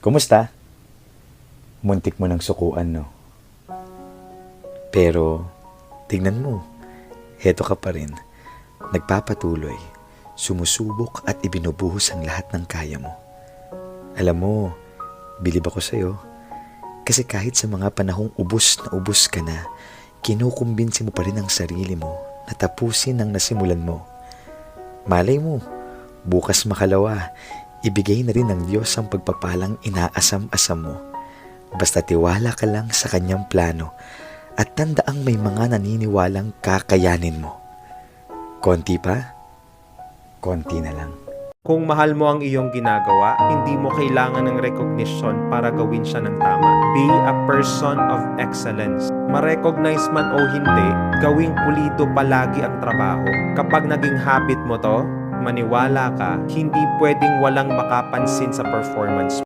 Kumusta? Muntik mo ng sukuan, no? Pero, tignan mo, heto ka pa rin. Nagpapatuloy, sumusubok at ibinubuhos ang lahat ng kaya mo. Alam mo, bilib ako sa'yo. Kasi kahit sa mga panahong ubos na ubos ka na, kinukumbinsi mo pa rin ang sarili mo na tapusin ang nasimulan mo. Malay mo, bukas makalawa, ibigay na rin ng Diyos ang pagpapalang inaasam-asam mo. Basta tiwala ka lang sa kanyang plano at tandaang may mga naniniwalang kakayanin mo. Konti pa, konti na lang. Kung mahal mo ang iyong ginagawa, hindi mo kailangan ng recognition para gawin siya ng tama. Be a person of excellence. Ma-recognize man o hindi, gawing pulido palagi ang trabaho. Kapag naging habit mo to, maniwala ka, hindi pwedeng walang makapansin sa performance